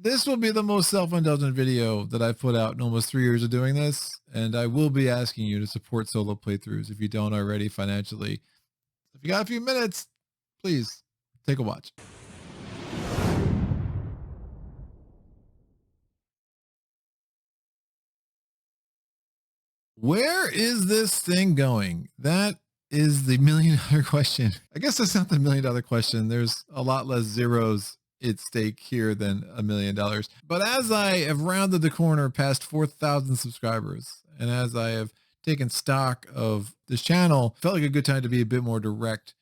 This will be the most self-indulgent video that I've put out in almost 3 years of doing this, and I will be asking you to support solo playthroughs if you don't already financially. If you got a few minutes, please take a watch. Where is this thing going? That is the $1 million question. I guess that's not the $1 million question. There's a lot less zeros at stake here than $1 million. But as I have rounded the corner past 4,000 subscribers, and as I have taken stock of this channel, felt like a good time to be a bit more direct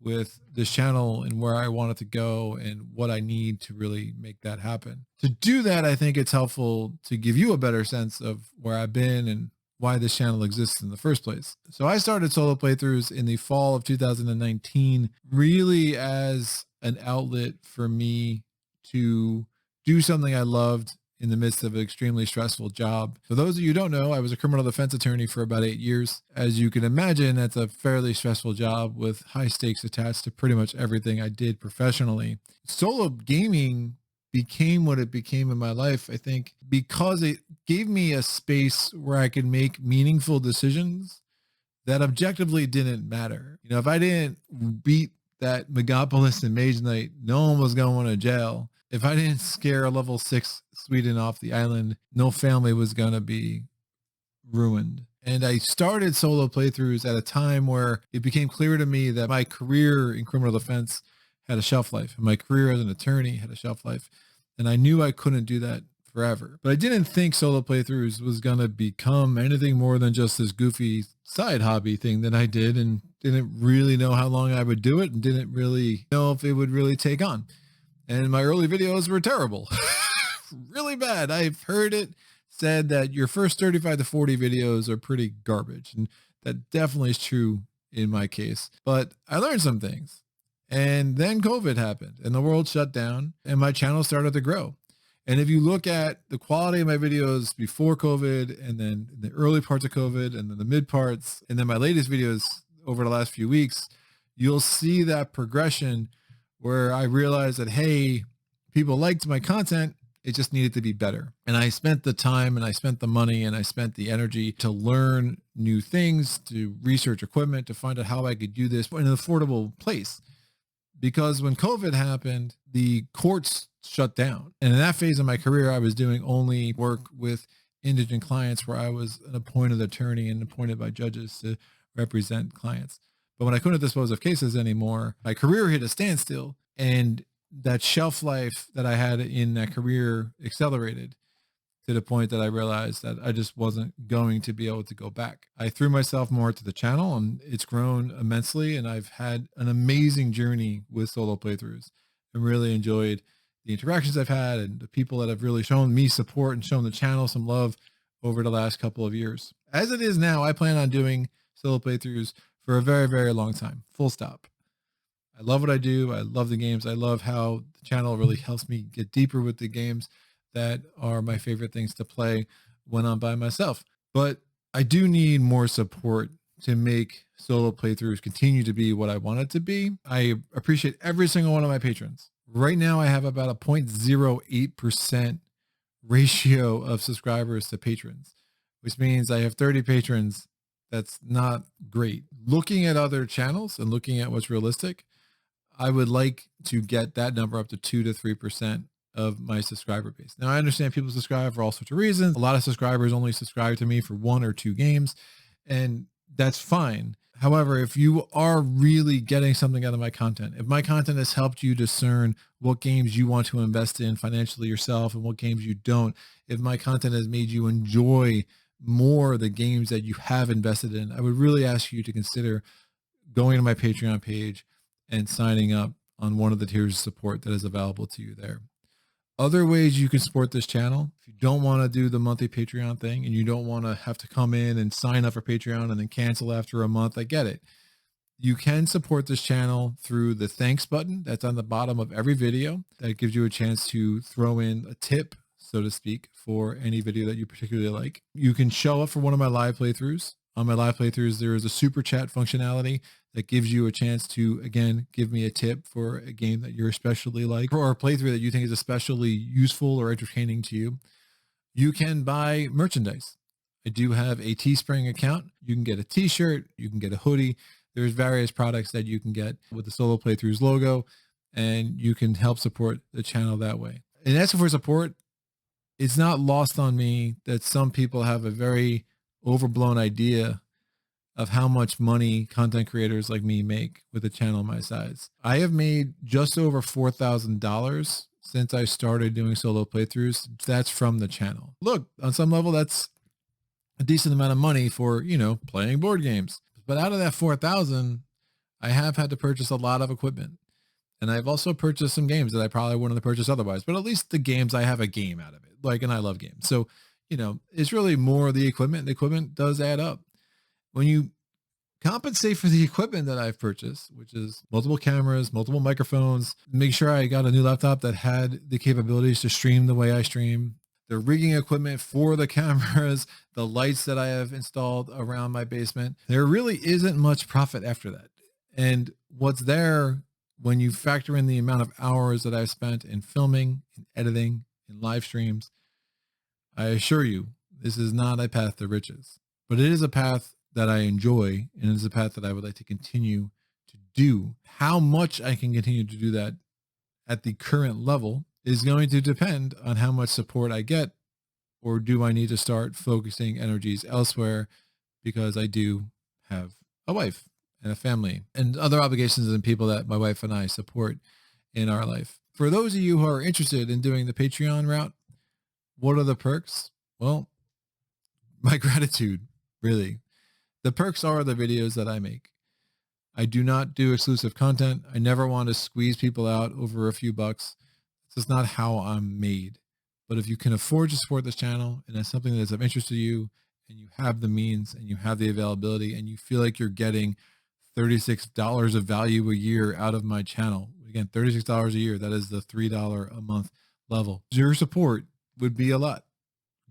with this channel and where I want it to go and what I need to really make that happen. To do that, I think it's helpful to give you a better sense of where I've been and why this channel exists in the first place. So I started solo playthroughs in the fall of 2019, really as an outlet for me to do something I loved in the midst of an extremely stressful job. For those of you who don't know, I was a criminal defense attorney for about 8 years. As you can imagine, that's a fairly stressful job with high stakes attached to pretty much everything I did professionally. Solo gaming became what it became in my life, I think, because it gave me a space where I could make meaningful decisions that objectively didn't matter. You know, if I didn't beat that Megapolis and Mage Knight, no one was going to jail. If I didn't scare a level 6 Sweden off the island, no family was going to be ruined. And I started solo playthroughs at a time where it became clear to me that my career in criminal defense had a shelf life, and my career as an attorney had a shelf life. And I knew I couldn't do that forever. But I didn't think solo playthroughs was going to become anything more than just this goofy side hobby thing that I did, and didn't really know how long I would do it, and didn't really know if it would really take on. And my early videos were terrible, really bad. I've heard it said that your first 35 to 40 videos are pretty garbage. And that definitely is true in my case. But I learned some things. And then COVID happened and the world shut down and my channel started to grow. And if you look at the quality of my videos before COVID, and then the early parts of COVID, and then the mid parts, and then my latest videos over the last few weeks, you'll see that progression where I realized that, hey, people liked my content. It just needed to be better. And I spent the time and I spent the money and I spent the energy to learn new things, to research equipment, to find out how I could do this in an affordable place. Because when COVID happened, the courts shut down. And in that phase of my career, I was doing only work with indigent clients where I was an appointed attorney and appointed by judges to represent clients. But when I couldn't dispose of cases anymore, my career hit a standstill, and that shelf life that I had in that career accelerated to the point that I realized that I just wasn't going to be able to go back. I threw myself more to the channel and it's grown immensely. And I've had an amazing journey with solo playthroughs and really enjoyed the interactions I've had and the people that have really shown me support and shown the channel some love over the last couple of years. As it is now, I plan on doing solo playthroughs for a very, very long time, full stop. I love what I do. I love the games. I love how the channel really helps me get deeper with the games that are my favorite things to play when I'm by myself. But I do need more support to make solo playthroughs continue to be what I want it to be. I appreciate every single one of my patrons. Right now, I have about a 0.08% ratio of subscribers to patrons, which means I have 30 patrons. That's not great. Looking at other channels and looking at what's realistic, I would like to get that number up to 2 to 3% of my subscriber base. Now, I understand people subscribe for all sorts of reasons. A lot of subscribers only subscribe to me for 1 or 2 games, and that's fine. However, if you are really getting something out of my content, if my content has helped you discern what games you want to invest in financially yourself and what games you don't, if my content has made you enjoy more the games that you have invested in, I would really ask you to consider going to my Patreon page and signing up on one of the tiers of support that is available to you there. Other ways you can support this channel, if you don't want to do the monthly Patreon thing and you don't want to have to come in and sign up for Patreon and then cancel after a month, I get it. You can support this channel through the thanks button that's on the bottom of every video. That gives you a chance to throw in a tip, so to speak, for any video that you particularly like. You can show up for one of my live playthroughs on my live playthroughs, there is a super chat functionality that gives you a chance to, again, give me a tip for a game that you're especially like, or a playthrough that you think is especially useful or entertaining to you. You can buy merchandise. I do have a Teespring account. You can get a t-shirt, you can get a hoodie. There's various products that you can get with the Solo Playthroughs logo, and you can help support the channel that way. And asking for support, it's not lost on me that some people have a very overblown idea of how much money content creators like me make with a channel my size. I have made just over $4,000 since I started doing solo playthroughs. That's from the channel. Look, on some level, that's a decent amount of money for, playing board games. But out of that 4,000, I have had to purchase a lot of equipment. And I've also purchased some games that I probably wouldn't have purchased otherwise, but at least the games, I have a game out of it. And I love games. So, it's really more the equipment. The equipment does add up. When you compensate for the equipment that I've purchased, which is multiple cameras, multiple microphones, make sure I got a new laptop that had the capabilities to stream the way I stream, the rigging equipment for the cameras, the lights that I have installed around my basement, there really isn't much profit after that. And what's there, when you factor in the amount of hours that I've spent in filming, in editing, in live streams, I assure you, this is not a path to riches, but it is a path that I enjoy, and it is a path that I would like to continue to do. How much I can continue to do that at the current level is going to depend on how much support I get, or do I need to start focusing energies elsewhere, because I do have a wife and a family and other obligations and people that my wife and I support in our life. For those of you who are interested in doing the Patreon route, what are the perks? Well, my gratitude, really. The perks are the videos that I make. I do not do exclusive content. I never want to squeeze people out over a few bucks. This is not how I'm made. But if you can afford to support this channel, and it's something that's of interest to you, and you have the means and you have the availability, and you feel like you're getting $36 of value a year out of my channel. Again, $36 a year, that is the $3 a month level. Your support would be a lot.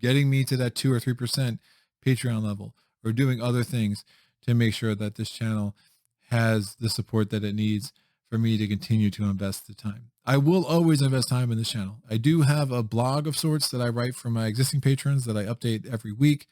Getting me to that 2 or 3% Patreon level, or doing other things to make sure that this channel has the support that it needs for me to continue to invest the time. I will always invest time in this channel. I do have a blog of sorts that I write for my existing patrons that I update every week,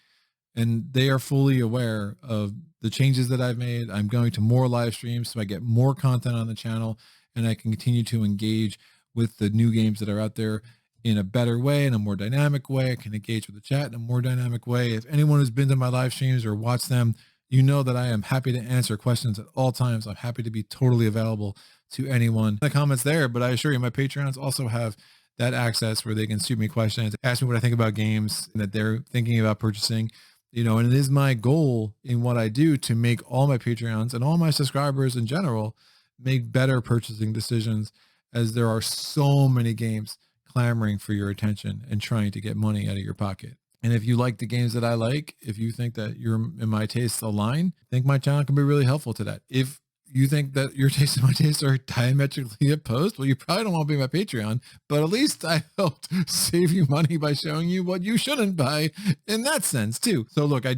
and they are fully aware of the changes that I've made. I'm going to more live streams so I get more content on the channel, and I can continue to engage with the new games that are out there in a better way, in a more dynamic way. I can engage with the chat in a more dynamic way. If anyone who's been to my live streams or watched them, you know that I am happy to answer questions at all times. I'm happy to be totally available to anyone in the comments there, but I assure you, my Patreons also have that access where they can shoot me questions, ask me what I think about games that they're thinking about purchasing, and it is my goal in what I do to make all my Patreons and all my subscribers in general make better purchasing decisions, as there are so many games clamoring for your attention and trying to get money out of your pocket. And if you like the games that I like, if you think that you're in my tastes align, I think my channel can be really helpful to that. If you think that your taste and my tastes are diametrically opposed, well, you probably don't want to be my Patreon, but at least I helped save you money by showing you what you shouldn't buy in that sense too. So look, I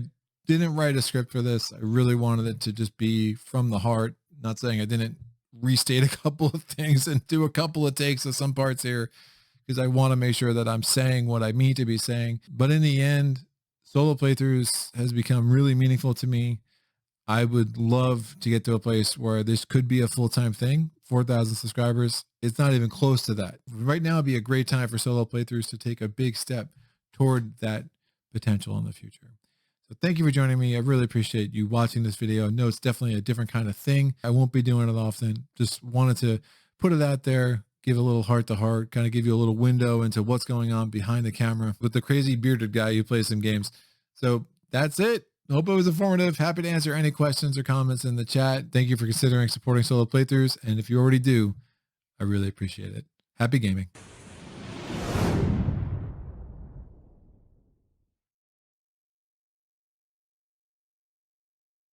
didn't write a script for this. I really wanted it to just be from the heart. Not saying I didn't restate a couple of things and do a couple of takes of some parts here, because I want to make sure that I'm saying what I mean to be saying. But in the end, solo playthroughs has become really meaningful to me. I would love to get to a place where this could be a full-time thing. 4,000 subscribers, it's not even close to that. Right now would be a great time for solo playthroughs to take a big step toward that potential in the future. So thank you for joining me. I really appreciate you watching this video. I know it's definitely a different kind of thing. I won't be doing it often. Just wanted to put it out there, give a little heart to heart, kind of give you a little window into what's going on behind the camera with the crazy bearded guy who plays some games. So that's it. Hope it was informative. Happy to answer any questions or comments in the chat. Thank you for considering supporting solo playthroughs. And if you already do, I really appreciate it. Happy gaming.